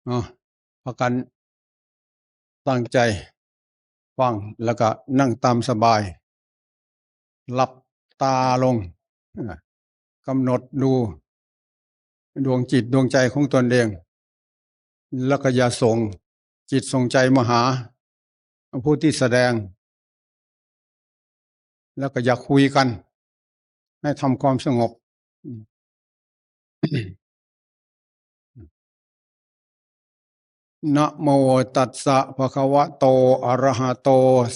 อ๋อพากันตั้งใจฟังแล้วก็นั่งตามสบายหลับตาลงกำหนดดูดวงจิตดวงใจของตนเองแล้วก็อย่าส่งจิตส่งใจมาหาผู้ที่แสดงแล้วก็อย่าคุยกันให้ทำความสงบนะโมตัสสะภะคะวะโตอะระหะโต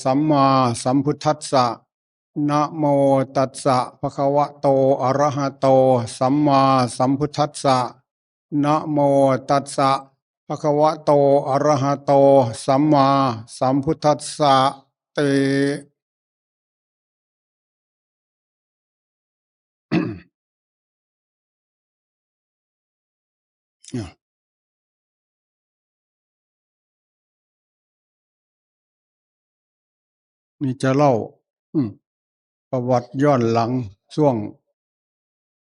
สัมมาสัมพุทธัสสะนะโมตัสสะภะคะวะโตอะระหะโตสัมมาสัมพุทธัสสะนะโมตัสสะภะคะวะโตอะระหะโตสัมมาสัมพุทธัสสะเต นี่จะเล่าอืมประวัติย้อนหลังช่วง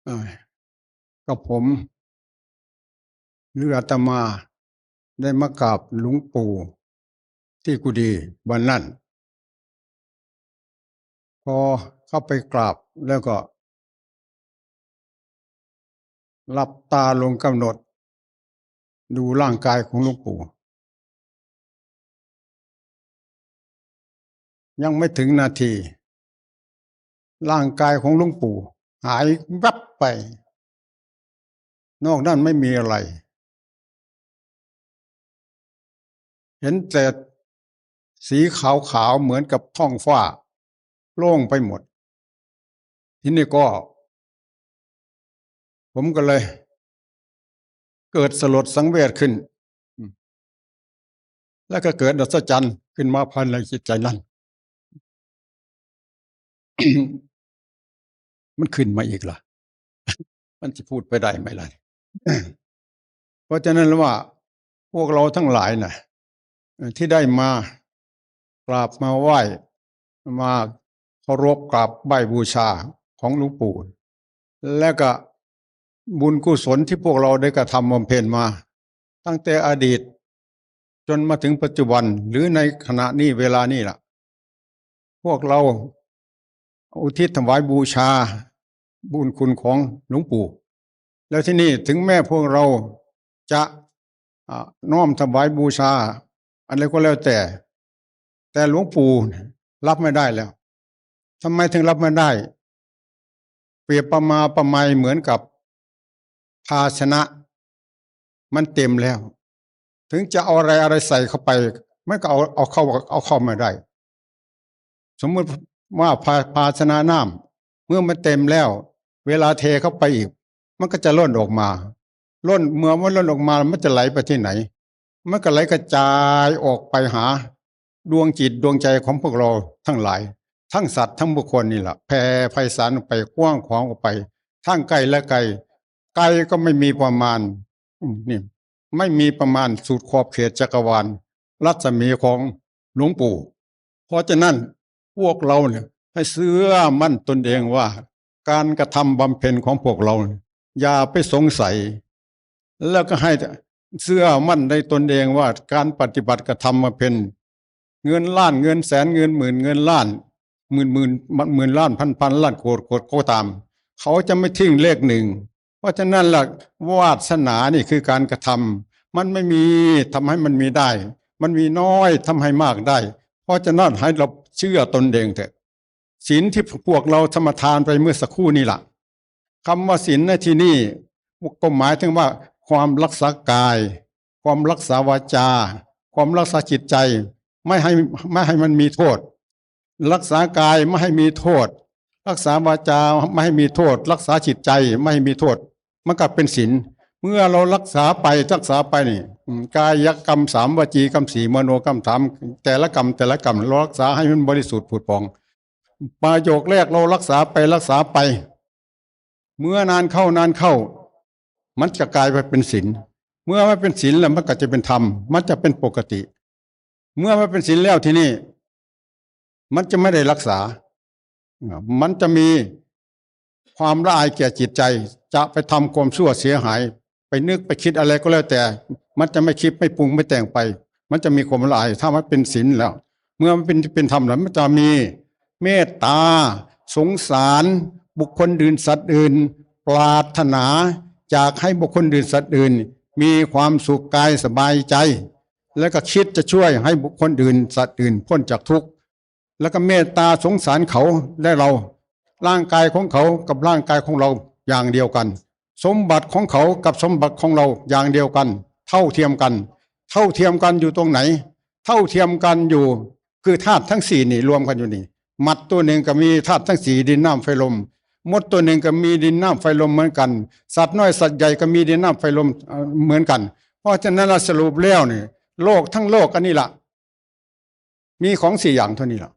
เอ่อกับผมหรืออาตมาได้มากราบหลวงปู่ที่กุฏิวันนั้นพอเข้าไปกราบแล้วก็หลับตาลงกำหนดดูร่างกายของหลวงปู่ยังไม่ถึงนาทีร่างกายของหลวงปู่หายวับไปนอกนั้นไม่มีอะไรเห็นแต่สีขาวๆเหมือนกับท้องฟ้าโล่งไปหมดทีนี้ก็ผมก็เลยเกิดสลดสังเวชขึ้นแล้วก็เกิดอัศจรรย์ขึ้นมาภายในจิตใจนั้น มันขึ้นมาอีกล่ะมันจะพูดไปได้ไหมล่ะ เพราะฉะนั้นว่าพวกเราทั้งหลายนะที่ได้มากราบมาไหว้มาเคารพกราบไหว้บูชาของหลวงปู่และก็บุญกุศลที่พวกเราได้กระทำบำเพ็ญมาตั้งแต่อดีตจนมาถึงปัจจุบันหรือในขณะนี้เวลานี้ล่ะพวกเราอุทิศถวายบูชาบุญคุณของหลวงปู่แล้วที่นี่ถึงแม้พวกเราจะน้อมถวายบูชาอะไรก็แล้วแต่หลวงปู่รับไม่ได้แล้วทำไมถึงรับไม่ได้เปรียบประมาประไมยเหมือนกับภาชนะมันเต็มแล้วถึงจะเอาอะไรใส่เข้าไปไม่ก็เอาเข้าไม่ได้สมมติว่าภาชนะน้ำเมื่อมันเต็มแล้วเวลาเทเข้าไปอีกมันก็จะล้นออกมาเมื่อมันล้นออกมามันจะไหลไปที่ไหนมันก็ไหลกระจายออกไปหาดวงจิตดวงใจของพวกเราทั้งหลายทั้งสัตว์ทั้งบุคคลนี่แหละแผ่ไพศาลออกไปกว้างขวางออกไปทั้งไกลและไกลก็ไม่มีประมาณนี่ไม่มีประมาณสุดขอบเขตจักรวาลรัศมีของหลวงปู่เพราะฉะนั้นพวกเราเนี่ยให้เชื่อมั่นตนเองว่าการกระทำบำเพ็ญของพวกเราอย่าไปสงสัยแล้วก็ให้เชื่อมั่นในตนเองว่าการปฏิบัติกระทำมาเป็นเงินล้านเงินแสนเงินหมื่นเงินล้านหมื่นล้านพันล้านโกดก็ตามเขาจะไม่ทิ้งเลขหนึ่งเพราะฉะนั้นหลักวาสนานี่คือการกระทำมันไม่มีทำให้มันมีได้ มันมีน้อยทำให้มากได้ เพราะฉะนั้นให้เราเชื่อตนเองเถอะศีลที่พวกเราธรรมทานไปเมื่อสักครู่นี่แหละคำว่าศีลในที่นี่ก็หมายถึงว่าความรักษากาย ความรักษาวาจา ความรักษาจิตใจไม่ให้มันมีโทษ รักษากายไม่ให้มีโทษ รักษาวาจาไม่ให้มีโทษ รักษาจิตใจไม่ให้มีโทษมันก็เป็นศีลเมื่อเรารักษาไปนี่กายกรรมสามวจีกรรมสี่มโนกรรมสามแต่ละกรรมเรารักษาให้มันบริสุทธิ์ผุดผ่องประโยคแรกเรารักษาไปเมื่อนานเข้ามันจะกลายไปเป็นศีลเมื่อมันเป็นศีลแล้วมันก็จะเป็นธรรมมันจะเป็นปกติเมื่อมันเป็นศีลแล้วที่นี่มันจะไม่ได้รักษามันจะมีความละอายแก่จิตใจจะไปทำความชั่วเสียหายไปนึกไปคิดอะไรก็แล้วแต่ มันจะไม่คิดไม่ปรุงไม่แต่งไป มันจะมีความละอายถ้ามันเป็นศีลแล้ว เมื่อมันเป็นธรรมแล้วมันจะมีเมตตาสงสารบุคคลอื่นสัตว์อื่นปรารถนาจากให้บุคคลอื่นสัตว์อื่นมีความสุขกายสบายใจ แล้วก็คิดจะช่วยให้บุคคลอื่นสัตว์อื่นพ้นจากทุกข์แล้วก็เมตตาสงสารเขาและเราร่างกายของเขากับร่างกายของเราอย่างเดียวกันสมบัติของเขากับสมบัติของเราอย่างเดียวกันเท่าเทียมกันเท่าเทียมกันอยู่ตรงไหนเท่าเทียมกันอยู่คือธาตุทั้งสี่นี่รวมกันอยู่นี่มัดตัวหนึ่งก็มีธาตุทั้งสี่ดินน้ำไฟลมมดตัวหนึ่งก็มีดินน้ำไฟลมเหมือนกันสัตว์น้อยสัตว์ใหญ่ก็มีดินน้ำไฟลมเหมือนกันเพราะฉะนั้นเราสรุปแล้วนี่โลกทั้งโลกอันนี้ล่ะมีของสี่อย่างเท่านี้ล่ะ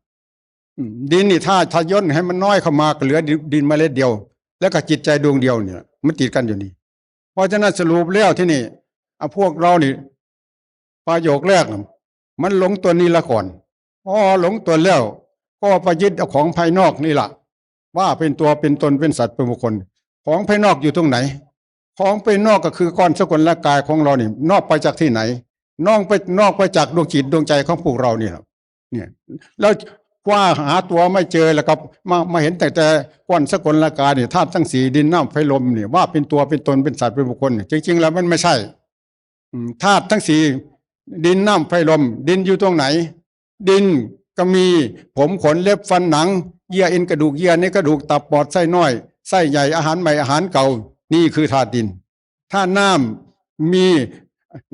ดินนี่ถ้าย่นให้มันน้อยเข้ามาก็เหลือดินเมล็ดเดียวแล้วก็จิตใจดวงเดียวเนี่ยมันติดกันอยู่นี่เพราะฉะนั้นสรุปแล้วที่นี่พวกเรานี่ประโยคแรกมันหลงตัวนี้ละก่อนพอหลงตัวแล้วก็ไปยึดเอาของภายนอกนี่ล่ะว่าเป็นตัวเป็นตนเป็นสัตว์เป็นบุคคลของภายนอกอยู่ตรงไหนของภายนอกก็คือก้อนสกุลร่างกายของเรานี่นอกไปจากที่ไหนนอกไปจากดวงจิตดวงใจของพวกเราเนี่ยแล้วว่าหาตัวไม่เจอแล้วก็มาเห็นแต่ก้อนสกุลร่างกายเนี่ยธาตุทั้งสี่ดินน้ำไฟลมเนี่ยว่าเป็นตัวเป็นตนเป็นสัตว์เป็นบุคคลจริงๆแล้วมันไม่ใช่ธาตุทั้งสี่ดินน้ำไฟลมดินอยู่ตรงไหนดินก็มีผมขนเล็บฟันหนังเยื่อเอ็นกระดูกเยื่อในกระดูกตับปอดไส้น้อยไส้ใหญ่อาหารใหม่อาหารเก่านี่คือธาตุดินธาตุน้ำมี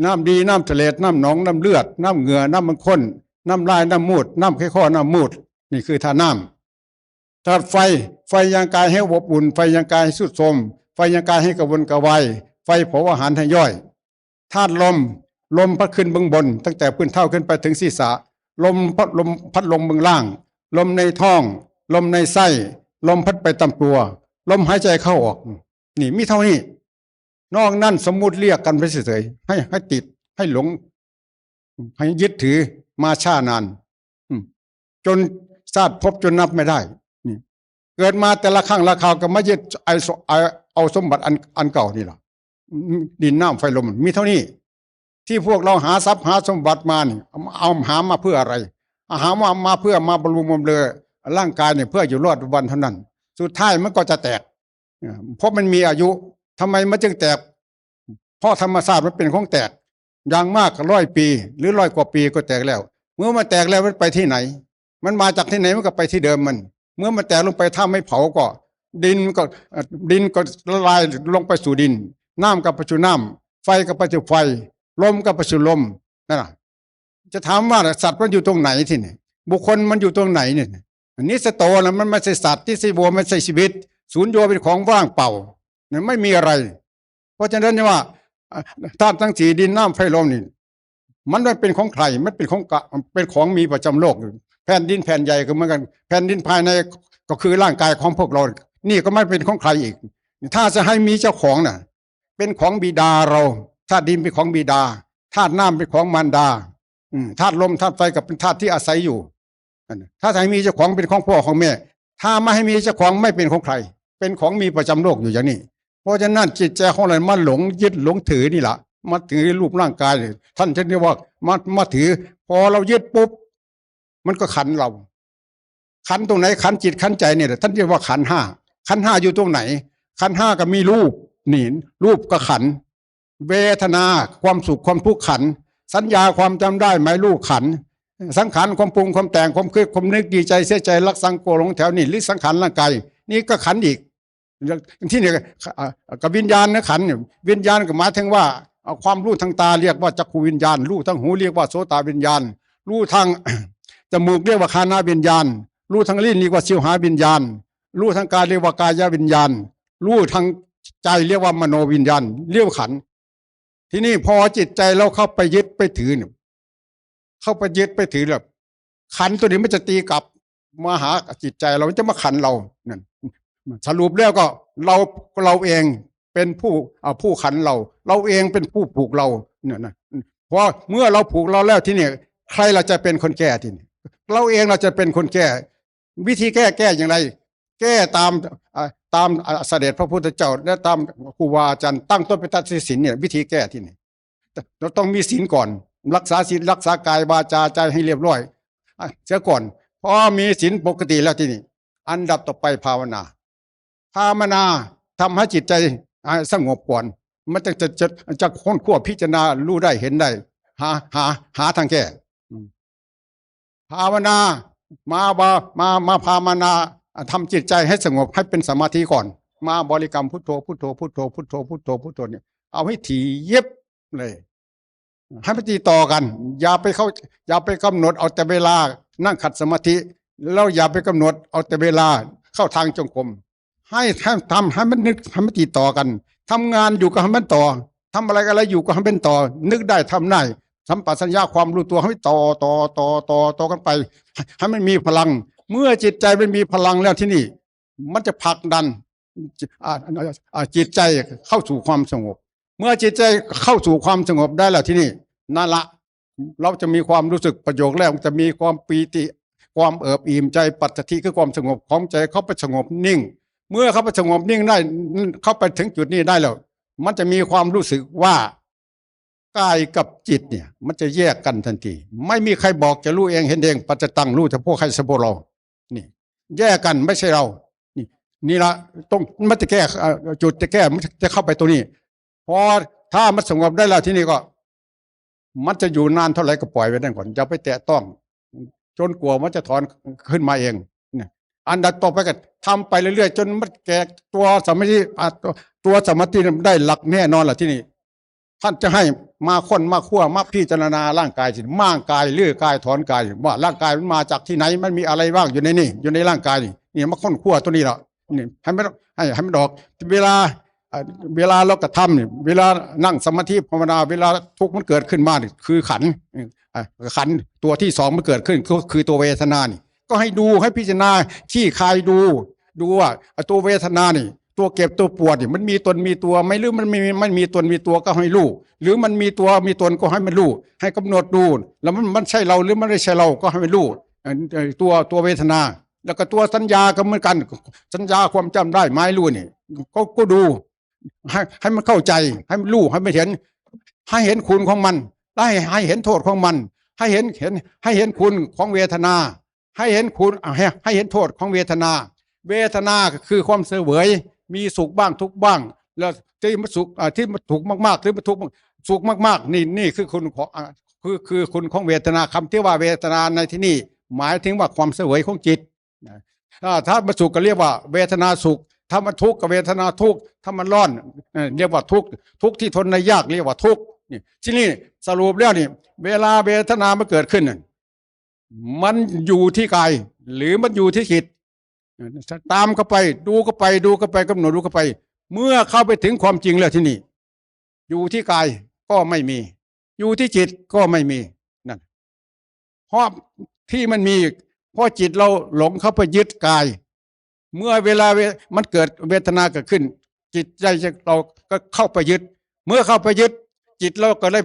น้ำดีน้ำทะเลน้ำหนองน้ำเลือดน้ำเหงื่อน้ำมันข้นน้ำลายน้ำมูดน้ำไข้ข้อน้ำมูดนี่คือธาตุน้ำธาตุไฟยังกายให้อบอุ่นไฟยังกายให้สุดโทรมไฟยังกายให้กระวนกระวายไฟเผาอาหารให้ย่อยธาตุลมพัดขึ้นเบื้องบนตั้งแต่พื้นเท่าขึ้นไปถึงศีรษะลมพัดลงเบื้องล่างลมในท้องลมในไส้ลมพัดไปตามตัวลมหายใจเข้าออกนี่มีเท่านี้นอกนั้นสมมุติเรียกกันไปเฉยๆให้ติดให้หลงให้ยึดถือมาช้านานจนชาติพบจนนับไม่ได้นี่เกิดมาแต่ละครั้งละคราวก็มายึดเอาสมบัติอันเก่านี่หรอดินน้ำไฟลมมีเท่านี้ที่พวกเราหาทรัพย์หาสมบัติมานี่เอาหามาเพื่ออะไรหามาเพื่อมาบำรุงบำเรอร่างกายเนี่ยเพื่ออยู่รอดวันเท่านั้นสุดท้ายมันก็จะแตกเพราะมันมีอายุทำไมมันจึงแตกเพราะธรรมชาติมันเป็นของแตกอย่างมากก็100 ปีหรือ100 กว่าปีก็แตกแล้วเมื่อมันแตกแล้วมันไปที่ไหนมันมาจากที่ไหนมันก็ไปที่เดิมมันเมื่อมันแตกลงไปถ้าไม่เผาก็ดินก็ละลายลงไปสู่ดินน้ำก็ไปสู่น้ำไฟก็ไปสู่ไฟลมก็ไปสู่ลมนั่นแหละจะถามว่าสัตว์มันอยู่ตรงไหนที่นี่บุคคลมันอยู่ตรงไหนเนี่ยอันนี้สโตนะมันไม่ใช่สัตว์ที่สิบัวไม่ใช่ชีวิตศูนย์โยเป็นของว่างเปล่าเนี่ยไม่มีอะไรเพราะฉะนั้นว่าธาตุทั้งสี่ดินน้ำไฟลมนี่มันไม่เป็นของใครมันเป็นของมีประจำโลกแผ่นดินแผ่นใหญ่ก็เหมือนกันแผ่นดินภายในก็คือร่างกายของพวกเรานี่ก็ไม่เป็นของใครอีกถ้าจะให้มีเจ้าของน่ะเป็นของบิดาเราธาตุดินเป็นของบิดาธาตุน้ำเป็นของมารดาธาตุลมธาตุไฟกับเป็นธาตุที่อาศัยอยู่ถ้าให้มีเจ้าของเป็นของพ่อของแม่ถ้าไม่ให้มีเจ้าของไม่เป็นของใครเป็นของมีประจำโลกอยู่อย่างนี้เพราะฉะนั้นจิตใจของเรามันหลงยึดหลงถือนี่แหละมาถือรูปร่างกายท่านเรียกว่ามาถือพอเรายึดปุ๊บมันก็ขันเราขันตรงไหนขันจิตขันใจเนี่ยท่านเรียกว่าขันห้าขันห้าอยู่ตรงไหนขันห้าก็มีรูปนี่รูปก็ขันเวทนาความสุขความทุกข์ขันสัญญาความจำได้หมายรูปขันสังขารความปรุงความแต่งความคิดความนึกดีใจเสียใจรักสังโกหลงแถวนี่หรือสังขารร่างกายนี่ก็ขันอีกที่นี่กับวิญญาณนะขันวิญญาณก็หมายถึงว่าความรู้ทางตาเรียกว่าจักขูวิญญาณรู้ทางหูเรียกว่าโสตวิญญาณรู้ทางจมูกเรียกว่าคานาวิญญาณรู้ทางลิ้นเรียกว่าชิวหาวิญญาณรู้ทางกายเรียกว่ากายวิญญาณรู้ทางใจเรียกว่ามโนวิญญาณเรียกขันที่นี่พอจิตใจเราเข้าไปยึดไปถือเนี่ยเข้าไปยึดไปถือแบบขันตัวนี้มันจะตีกลับมาหาจิตใจเราจะมาขันเรานั่นสรุปแล้วก็เราเองเป็นผู้ขันเราเองเป็นผู้ผูกเราเนี่ยนะเพราะเมื่อเราผูกเราแล้วที่นี่ใครเราจะเป็นคนแก้ที่นี่เราเองเราจะเป็นคนแก้วิธีแก้อย่างไรแก้ตามเสด็จพระพุทธเจ้าและตามครูบาอาจารย์ตั้งต้นเป็นตัดสินเนี่ยวิธีแก้ที่นี่ เราต้องมีศีลก่อนรักษาศีลรักษากายวาจาใจให้เรียบร้อยเสียก่อนพอมีศีลปกติแล้วที่นี่อันดับต่อไปภาวนาทำให้จิตใจสงบก่อนมันจะค้นคว้าพิจารณารู้ได้เห็นได้หาทางแก้ภาวนามาภาวนาทำจิตใจให้สงบให้เป็นสมาธิก่อนมาบริกรรมพุทโธพุทโธพุทโธพุทโธพุทโธพุทโธเนี่ยเอาให้ถี่เย็บเลยให้มันตีต่อกันอย่าไปกำหนดเอาแต่เวลานั่งขัดสมาธิแล้วอย่าไปกำหนดเอาแต่เวลาเข้าทางจงกรมให้ทำให้มันนึกให้มันตีต่อกันทำงานอยู่ก็ให้มันต่อทำอะไรอยู่ก็ให้มันต่อนึกได้ทำได้สัมปชัญญะความรู้ตัวให้ต่อกันไปให้มันมีพลังเมื่อจิตใจมันมีพลังแล้วที่นี่มันจะผลักดันจิตใจเข้าสู่ความสงบเมื่อจิตใจเข้าสู่ความสงบได้แล้วที่นี่นั่นละเราจะมีความรู้สึกประโยคแรกจะมีความปีติความเอิบอิ่มใจปัจจทิคือความสงบของใจเข้าไปสงบนิ่งเมื่อเข้าไปสงบนิ่งได้เข้าไปถึงจุดนี้ได้แล้วมันจะมีความรู้สึกว่ากายกับจิตเนี่ยมันจะแยกกันทันทีไม่มีใครบอกจะรู้เองเห็นเองปัจจตังรู้แต่พวกใครสะโพเรานี่แยกกันไม่ใช่เรานี่ละต้องมันจะแก้จุดจะแก้มันจะเข้าไปตัวนี้พอถ้ามันสงบได้แล้วที่นี่ก็มันจะอยู่นานเท่าไหร่ก็ปล่อยไว้ได้ก่อนอย่าไปแตะต้องจนกลัวมันจะถอนขึ้นมาเองเนี่ยอันดับต่อไปก็ทำไปเรื่อยๆจนมันแก่ตัวสมาธิตัวสมาธิได้หลักแน่นอนแหละที่นี่ท่านจะให้มาค้นมาคั่วมาพิจารณาร่างกายสิม่างกายเลื่อยกายถอนกายว่าร่างกายมันมาจากที่ไหนมันมีอะไรบ้างอยู่ในนี่อยู่ในร่างกายนี่มาค้นคั่วตัวนี้ละนี่ให้มันออกเวลาเรากระทำเนี่ยเวลานั่งสมาธิภาวนาเวลาทุกข์มันเกิดขึ้นมาเนี่ยคือขันตัวที่สองมันเกิดขึ้นคือตัวเวทนานี่ก็ให้ดูให้พิจารณาขี้คายดูว่าตัวเวทนานี่ตัวเก็บตัวปวดนี่มันมีตนมีตัวไม่หรือมันมีตนมีตัวก็ให้รู้หรือมันมีตัวมีตนก็ให้มันรู้ให้กำหนดดูแล้วมันใช่เราหรือมันไม่ใช่เราก็ให้มันรู้ตัวเวทนาแล้วก็ตัวสัญญาก็เหมือนกันสัญญาความจำได้ไม้รู้นี่ก็ดูให้มันเข้าใจให้มันรู้ให้มันเห็นคุณของมันให้เห็นโทษของมันให้เห็นคุณของเวทนาให้เห็นคุณให้เห็นโทษของเวทนาเวทนาคือความเสวยมีสุขบ้างทุกข์บ้างแล้วที่มันสุขที่มันถูกมากๆหรือมันทุกข์สุขมากๆนี่คือคุณของคือคุณของเวทนาคำที่ว่าเวทนาในที่นี่หมายถึงว่าความเสวยของจิตถ้ามันสุขก็เรียกว่าเวทนาสุขถ้ามันทุกข์ก็เวทนาทุกข์ถ้ามันร้อนเรียกว่าทุกข์ที่ทนได้ยากเรียกว่าทุกข์นี่ที่นี่สรุปแล้วนี่เวลาเวทนามันเกิดขึ้นมันอยู่ที่กายหรือมันอยู่ที่จิตตามเข้าไปดูเข้าไปกำหนดดูเข้าไปเมื่อเข้าไปถึงความจริงแล้วที่นี่อยู่ที่กายก็ไม่มีอยู่ที่จิตก็ไม่มีนั่นเพราะที่มันมีเพราะจิตเราหลงเข้าไปยึดกายเมื่อเวลามันเกิดเวทนาเกิดขึ้นจิตใจเราก็เข้าไปยึดเมื่อเข้าไปยึดจิตเราก็เลย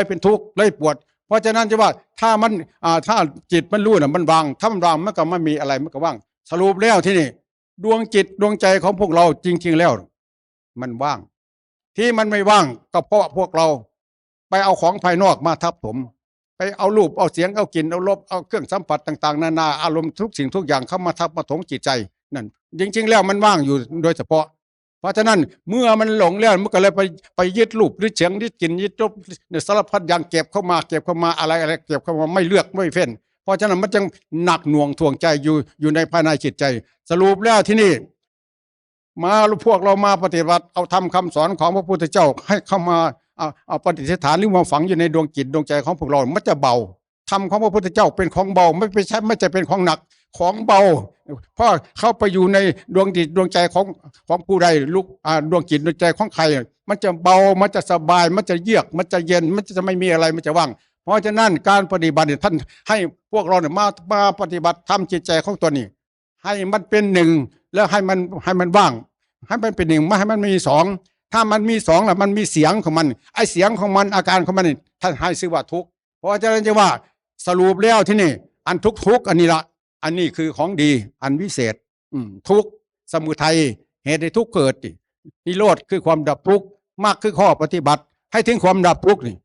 เป็นทุกข์เลยปวดเพราะฉะนั้นจะว่าถ้าจิตมันรู้มันวางถ้ามันวางมันก็ไม่มีอะไรมันก็ว่างสรุปแล้วที่นี่ดวงจิตดวงใจของพวกเราจริงๆแล้วมันว่างที่มันไม่ว่างก็เพราะพวกเราไปเอาของภายนอกมาทับถมไปเอารูปเอาเสียงเอากลิ่นเอารสเอาเครื่องสัมผัสต่างๆนานาอารมณ์ทุกสิ่งทุกอย่างเข้ามาทับมาถมจิตใจนั่นจริงๆแล้วมันว่างอยู่โดยเฉพาะเพราะฉะนั้นเมื่อมันหลงแล้วมันก็เลยไปยึดรูปยึดเสียงยึดกลิ่นยึดรสสารพัดอย่างเก็บเข้ามาอะไรเก็บเข้ามาไม่เลือกไม่เฟ้นเพราะฉะนั้นมันจึงหนักหน่วงถ่วงใจอยู่ในภายในจิตใจสรุปแล้วที่นี่มาพวกเรามาปฏิบัติเอาทำคำสอนของพระพุทธเจ้าให้เข้ามาเอาปฏิสถานหรือมาฝังอยู่ในดวงจิตดวงใจของพวกเรามันจะเบาธรรมของพระพุทธเจ้าเป็นของเบาไม่ใช่เป็นของหนักของเบาเพราะเข้าไปอยู่ในดวงจิตดวงใจของผู้ใดลูกดวงจิตดวงใจของใครมันจะเบามันจะสบายมันจะเยือกมันจะเย็นมันจะไม่มีอะไรมันจะว่างเพราะฉะนั้นการปฏิบัติท่านให้พวกเราเนี่ยมาปฏิบัติทำจิตใจของตัวนี้ให้มันเป็นหนึ่งแล้วให้มันว่างให้มันเป็นหนึ่งไม่ให้มันมีสองถ้ามันมีสองแล้วมันมีเสียงของมันไอเสียงของมันอาการของมันท่านให้ชื่อว่าทุกข์เพราะฉะนั้นจะว่าสรุปแล้วที่นี่อันทุกข์อันนี้ละอันนี้คือของดีอันวิเศษทุกข์สมุทัยเหตุให้ทุกข์เกิดนิโรธคือความดับทุกข์มรรคคือข้อปฏิบัติ ให้ถึงความดับทุกข์นี่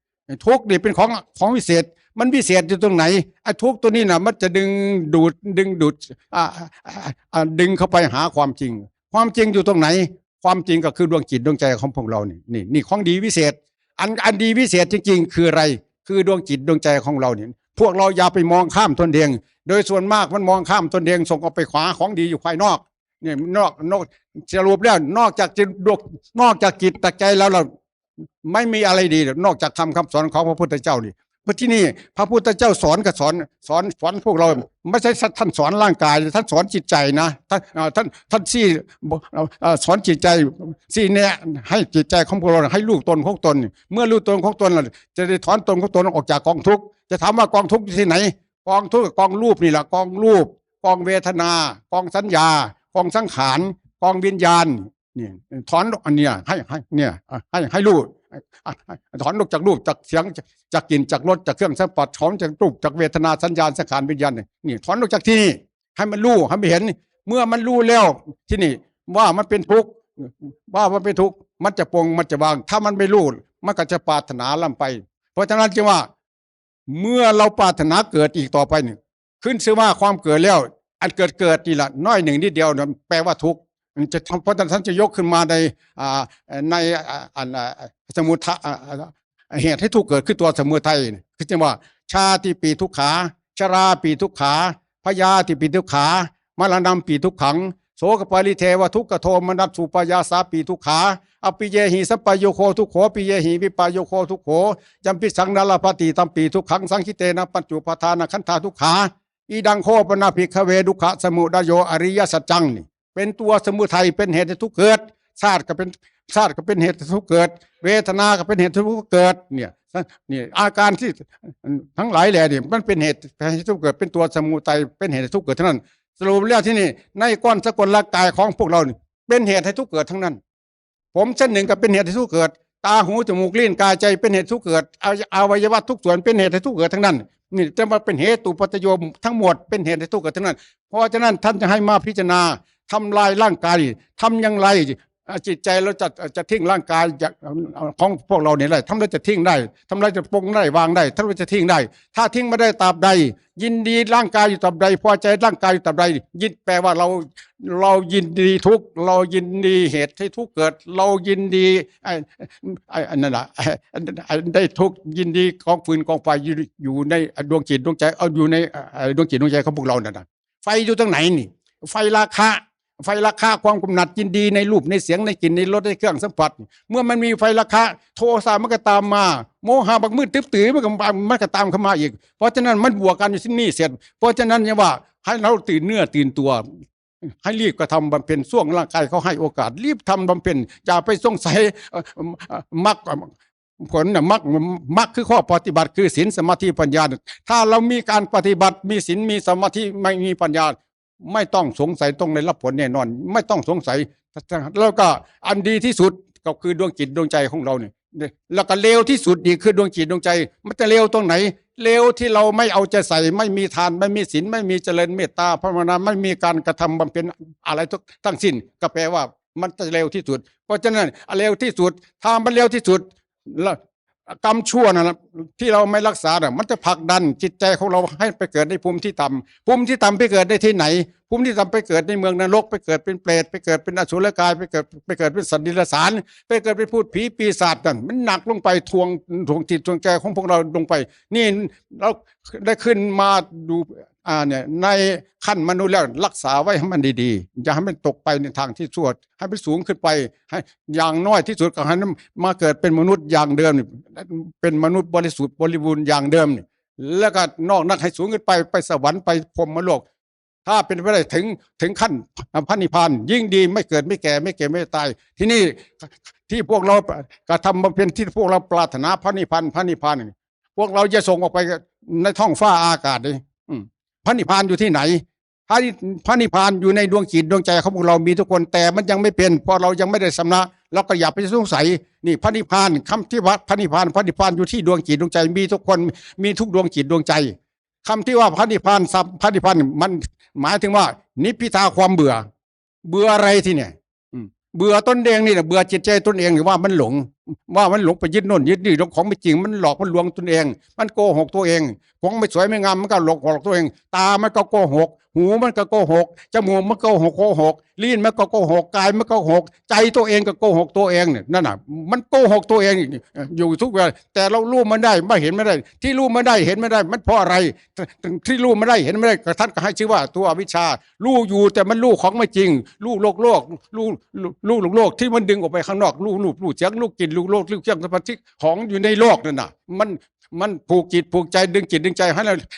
ทุกข์นี่เป็นของวิเศษมันวิเศษอยู่ตรงไหนไอ้ทุกข์ตัวนี้น่ะมันจะดึงดูดดึงเข้าไปหาความจริงความจริงอยู่ตรงไหนความจริงก็คือดวงจิตดวงใจของพวกเรานี่ของดีวิเศษอันดีวิเศษจริงๆคืออะไรคือดวงจิตดวงใจของเราเนี่ยพวกเราอย่าไปมองข้ามตนเองโดยส่วนมากมันมองข้ามตนเองส่งออกไปขวาของดีอยู่ภายนอกเนี่ยนอกสรุปแล้วนอกจากจิตตะใจแล้วเราไม่มีอะไรดีนอกจากคำสอนของพระพุทธเจ้านี่เพราะที่นี่พระพุทธเจ้าสอนก็สอนพวกเราไม่ใช่ท่านสอนร่างกายท่านสอนจิตใจนะท่านซี่สอนจิตใจซี่เนี่ยให้จิตใจของพวกเราให้รู้ตนของตนเมื่อรู้ตนของตนจะได้ถอนตนของตนออกจากกองทุกข์จะถามว่ากองทุกข์ที่ไหนกองทุกข์กองรูปนี่แหละกองรูปกองเวทนากองสัญญากองสังขารกองวิญญาณนี่ถอนอันเนี้ยให้รู้ถอนออกจากรูปจากเสียงจากกลิ่นจากรสจากเครื่องสัมผัสถอนจากรูปจากเวทนาสัญญาสังขารวิญญาณนี่ถอนออกจากที่นี่ให้มันรู้ให้มันเห็นเมื่อมันรู้แล้วที่นี่ว่ามันเป็นทุกข์ว่ามันเป็นทุกข์มันจะปรงมันจะวางถ้ามันไม่รู้มันก็จะปรารถนาล่ำไปเพราะฉะนั้นจึงว่าเมื่อเราปรารถนาเกิดอีกต่อไปนี่ขึ้นชื่อว่าความเกิดแล้วอันเกิดนี่แหละน้อยหนึ่งนิดเดียวแปลว่าทุกข์จะเพราะท่านจะยกขึ้นมาในสมุทัยเหตุให้ทุกข์เกิดขึ้นตัวสมุทัยคือจะว่าชาติปีทุกขาชราปีทุกขาพยาธิปีทุกขามรณะปีทุกขังโสกปาริเทวทุกขโทมนัสสุปยาสาปีทุกขาอปิเยหิสัปปโยโคทุกโขปิเยหิวิปโยโคทุกโขจำปิสังนาลปฏิตัมปีทุกขังสังคิเตนะปัจจุปทานขันธาทุกขาอีดังโคปนาภิกขเวดุขะสมุดโยอริยสัจจังนี่เป็นตัวสมุทัยเป็นเหตุให้ทุกข์เกิดชาติก็เป็นเหตุให้ทุกข์เกิดเวทนาก็เป็นเหตุให้ทุกข์เกิดเนี่ยอาการที่ทั้งหลายแหล่นี่มันเป็นเหตุให้ทุกข์เกิดเป็นตัวสมุทัยเป็นเหตุให้ทุกข์เกิดทั้งนั้นสรุปแล้วที่นี่ในก้อนสกลร่างกายของพวกเรานี่เป็นเหตุให้ทุกข์เกิดทั้งนั้นผมเส้นหนึ่งก็เป็นเหตุให้ทุกข์เกิดตาหูจมูกลิ้นกายใจเป็นเหตุทุกข์เกิดอวัยวะทุกส่วนเป็นเหตุให้ทุกข์เกิดทั้งนั้นนี่จะมาเป็นเหตุปัจโยมทั้งหมดเป็นเหตุให้ทุกข์เกิดทั้งนั้นเพราะฉะนั้นท่านจะให้มาพิจารณาทำลายร่างกายทำอย่างไรจิตใจเราจะทิ้งร่างกายของพวกเราเนี่ยได้ทำไรจะทิ้งได้ทำไรจะปรงได้วางได้ทำไรจะทิ้งได้ถ้าทิ้งไม่ได้ตราบใดยินดีร่างกายอยู่ตราบใดพอใจร่างกายอยู่ตราบใดยินแปลว่าเรายินดีทุกเรายินดีเหตุให้ทุกเกิดเรายินดีอันนั้นแหละได้ทุกยินดีกองฟืนกองไฟอยู่ในดวงจิตดวงใจอยู่ในดวงจิตดวงใจของพวกเรานั่นนะไฟอยู่ตรงไหนนี่ไฟราคะความกำหนัดยินดีในรูปในเสียงในกลิ่นในรสในเครื่องสัมผัสเมื่อมันมีไฟราคะโทสะมันก็ตามมาโมหะบักมืดตึ๊บตื้อมันก็ตามเข้ามาอีกเพราะฉะนั้นมันบวกกันอยู่ที่นี่เสร็จเพราะฉะนั้นเนี่ยว่าให้เราตื่นเนื้อตื่นตัวให้รีบกระทำบำเพ็ญช่วงร่างกายเขาให้โอกาสรีบทำบำเพ็ญอย่าไปสงสัยมรรคผลมรรคคือข้อปฏิบัติคือศีลสมาธิปัญญาถ้าเรามีการปฏิบัติมีศีลมีสมาธิไม่มีปัญญาไม่ต้องสงสัยต้องได้รับผลแน่นอนไม่ต้องสงสัยแล้วก็อันดีที่สุดก็คือดวงจิตดวงใจของเราเนี่ยแล้วก็เลวที่สุดดีคือดวงจิตดวงใจมันจะเลวตรงไหนเลวที่เราไม่เอาใจใส่ไม่มีทานไม่มีศีลไม่มีเจริญเมตตาภาวนาไม่มีการกระทำบำเพ็ญอะไรทั้งสิ้นก็แปลว่ามันจะเลวที่สุดเพราะฉะนั้นเลวที่สุดถ้ามันเลวที่สุดกรรมชั่วนะที่เราไม่รักษาเนี่ยมันจะผลักดันจิตใจของเราให้ไปเกิดในภูมิที่ต่ำภูมิที่ต่ำไปเกิดได้ที่ไหนภูมิที่ต่ำไปเกิดในเมืองนรกไปเกิดเป็นเปรตไปเกิดเป็นอสุรกายไปเกิดเป็นสัตว์ดิลสารไปเกิดเป็นพูดผีปีศาจนั่นมันหนักลงไปทวงจิตทวงใจของพวกเราลงไปนี่เราได้ขึ้นมาดูเนี่ยในขั้นมนุษย์แล้วรักษาไว้ให้มันดีๆอย่าให้มันตกไปในทางที่ชั่วให้มันสูงขึ้นไปให้อย่างน้อยที่สุดก็ให้มาเกิดเป็นมนุษย์อย่างเดิมเป็นมนุษย์บริสุทธิ์บริบูรณ์อย่างเดิมแล้วก็นอกนั้นให้สูงขึ้นไปสวรรค์ไปพรหมโลกถ้าเป็นไปได้ถึงขั้นพระนิพพานยิ่งดีไม่เกิดไม่แก่ไม่เก็บไม่ตายที่นี่ที่พวกเรากระทำบำเพ็ญที่พวกเราปรารถนาพระนิพพานพวกเราจะส่งออกไปในท้องฟ้าอากาศเลยพระนิพพานอยู่ที่ไหนพระนิพพานอยู่ในดวงจิตดวงใจของพวกเรามีทุกคนแต่มันยังไม่เป็นเพราะเรายังไม่ได้สำนักเราก็อย่าไปสงสัยนี่พระนิพพานคำที่ว่าพระนิพพานอยู่ที่ดวงจิตดวงใจมีทุกคนมีทุกดวงจิตดวงใจคำที่ว่าพระนิพพานมันหมายถึงว่านิพพิทาความเบื่ออะไรที่เนี่ยเบื่อตนเองนี่นะเบื่อจิตใจตนเองหรือว่ามันหลง ว่ามันหลงไปยึดโน่นยึดนี่ของไม่จริงมันหลอกมันลวงตนเองมันโกหกตัวเองของไม่สวยไม่งามมันก็หลอกตัวเองตามันก็โกหกหูมันก็โกหกจมูกมันก็โกหกลิ้นมันก็โกหกกายมันก็โกหกใจตัวเองก็โกหกตัวเองเนี่ยนั่นน่ะมันโกหกตัวเองอยู่ทุกเวลาแต่เรารู้มันได้ไม่เห็นไม่ได้ ที่รู้ไม่ได้เห็นไม่ได้มันเพราะอะไรที่รู้ไม่ได้เห็นไม่ได้ท่านก็ให้ชื่อว่าตัวอวิชชารู้อยู่แต่มันรู้ของไม่จริงรู้โลกรู้โลกที่มันดึงออกไปข้างนอกรู้เสียงรู้กลิ่นรู้โลกรู้เสียงสัมผัสที่ของอยู่ในโลกนั่นน่ะมันผูกจิตผูกใจดึงจิตดึงใจ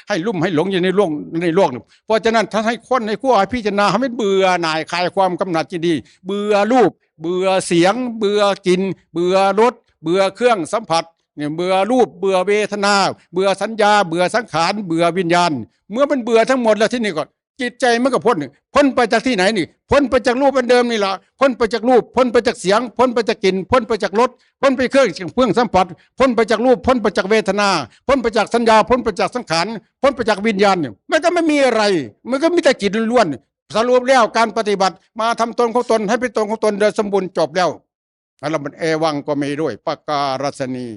ให้ลุ่มให้หลงอยู่ในโลกเพราะฉะนั้นท่านให้คนให้ขั้วให้พิจารณาให้เบื่อหน่ายคลายความกำหนัดจิตดีเบื่อรูปเบื่อเสียงเบื่อกลิ่นเบื่อรสเบื่อเครื่องสัมผัสเนี่ยเบื่อรูปเบื่อเวทนาเบื่อสัญญาเบื่อสังขารเบื่อวิญญาณเมื่อมันเบื่อทั้งหมดแล้วที่นี่ก่อนจิตใจมันก็พ้นไปจากที่ไหนนี่พ้นไปจากรูปเป็นเดิมนี่แหละพ้นไปจากรูปพ้นไปจากเสียงพ้นไปจากกลิ่นพ้นไปจากรสพ้นไปเครื่องสัมผัสพ้นไปจากรูปพ้นไปจากเวทนาพ้นไปจากสัญญาพ้นไปจากสังขารพ้นไปจากวิญญาณเนี่ยมันก็ไม่มีอะไรมันก็มีแต่จิตล้วนสรุปแล้วการปฏิบัติมาทำตนของตนให้เป็นตนของตนโดยสมบูรณ์จบแล้วแล้วมันเอวังก็มีด้วยปการัสนี